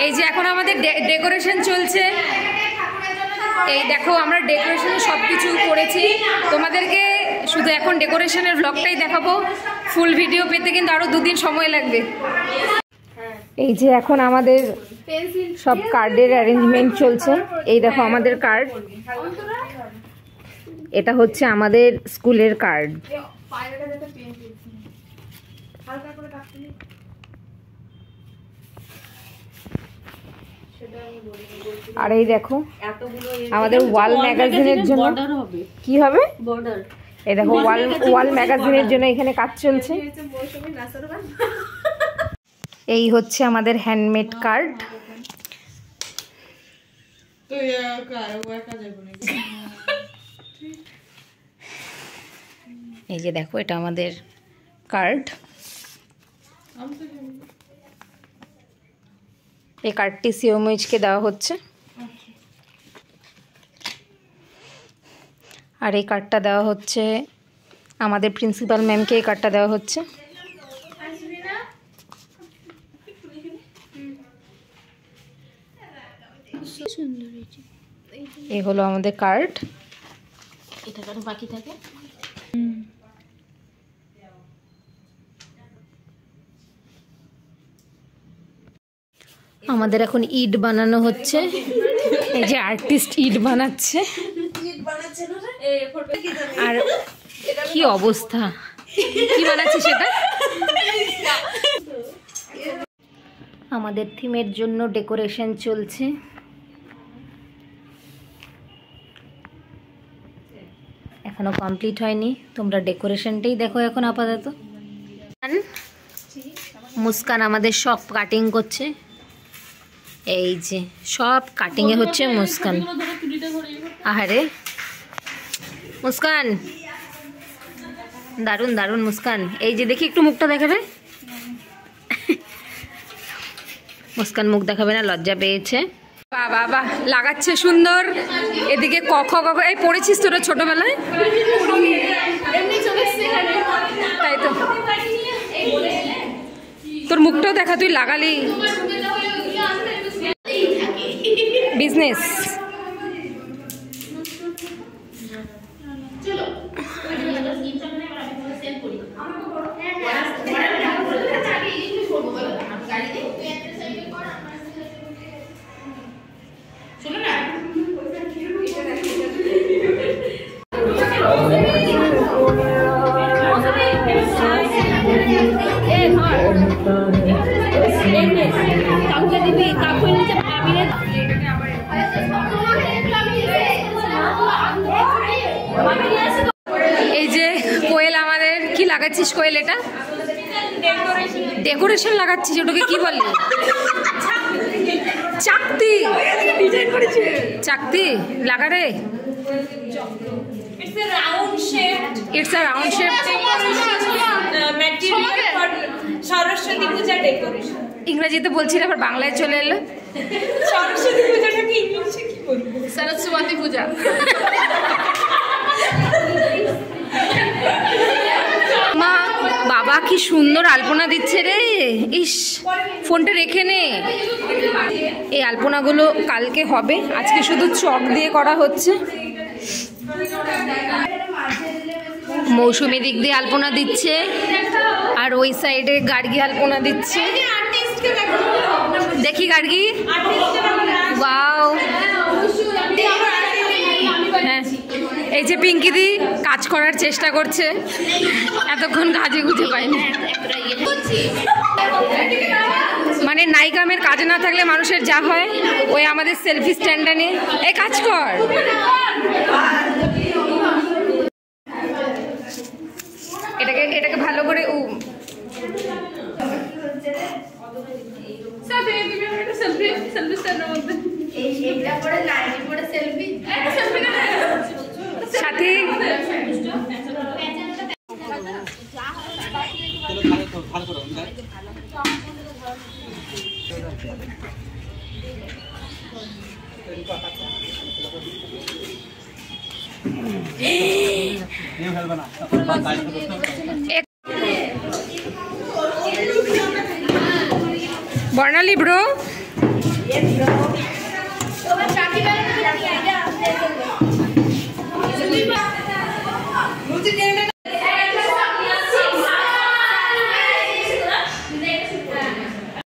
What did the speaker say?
এই যে এখন আমাদের ডেকোরেশন চলছে। এই দেখো আমরা ডেকোরেশনে সব কিছু করেছি, তোমাদেরকে শুধু এখন ডেকোরেশনের ব্লগটাই দেখাবো। ফুল ভিডিও পেতে কিন্তু আরও 2 দিন সময় লাগবে। এই যে এখন আমাদের সব কার্ডের অ্যারেঞ্জমেন্ট চলছে। এই দেখো আমাদের কার্ড, এটা হচ্ছে আমাদের স্কুলের কার্ড। আর এই দেখো আমাদের ওয়াল ম্যাগাজিনের জন্য কি হবে, এই দেখো ওয়াল ম্যাগাজিনের জন্য এখানে কাজ চলছে। এই হচ্ছে আমাদের হ্যান্ডমেড কার্ড। এই যে দেখো এটা আমাদের কার্ড। এই কার্ডটি সিওমইচকে দেওয়া হচ্ছে, আর এই কার্ডটা দেওয়া হচ্ছে আমাদের প্রিন্সিপাল ম্যামকে। এই কার্ডটা দেওয়া হচ্ছে। এই হলো আমাদের কার্ড। এটা কারো বাকি থাকে। আমাদের এখন ইট বানানো হচ্ছে। এই যে আর্টিস্ট ইট বানাচ্ছে, আর কি অবস্থা, কি বানাচ্ছে সেটা। আমাদের থিমের জন্য ডেকোরেশন চলছে। এখনো কমপ্লিট হয়নি, তোমরা ডেকোরেশনটাই দেখো এখন আপাতত। মুস্কান আমাদের সব কাটিং করছে। এই যে সব কাটিংয়ে হচ্ছে মুস্কান। আহারে মুস্কান, দারুণ দারুণ মুস্কান। এই যে দেখি একটু মুখটা দেখাবে। মুস্কান মুখ দেখাবে না, লজ্জা পেয়েছে। বাবা বাহ, লাগাচ্ছে সুন্দর। এদিকে ক খ ক, এই পড়েছিস তোরা ছোটবেলায়? তাই তো, তোর মুখটাও দেখা, তুই লাগালি। বিজনেস। এই যে কোয়েল আমাদের, কি লাগাচ্ছিস কোয়েল? এটা ডেকোরেশন লাগাচ্ছিস, ওটাকে কি বলে? চাকতি। চাকতি লাগা রে। It's a round shape. Saraswati Puja decoration. ইংরেজিতে বলছিল, আবার বাংলায় চলে এলো। সরস্বতী পূজাটাকে ইংলিশে কি বলবো? সরস্বতী পূজা। মা বাবা কি সুন্দর আলপনা দিচ্ছে রে। ইস, ফোনটা রেখে নে। এই আলপনাগুলো কালকে হবে, আজকে শুধু চক দিয়ে করা হচ্ছে। মৌসুমী দিক দিয়ে আলপনা দিচ্ছে, আর ওই সাইডে গার্গী আলপনা দিচ্ছে। দেখি গার্গী, ওয়াও। হ্যাঁ, এই যে পিঙ্কি দি কাজ করার চেষ্টা করছে, এতক্ষণ কাজে গুজে পায়নি। মানে নাইকামের কাজ না থাকলে মানুষের যা হয়, ওই আমাদের সেলফি স্ট্যান্ডটা নিয়ে এই কাজ কর। এটাকে ভালো করে সাথে বর্ণালী ব্রো তোমার চাকরি বেলা থেকে নিয়ে আইডিয়া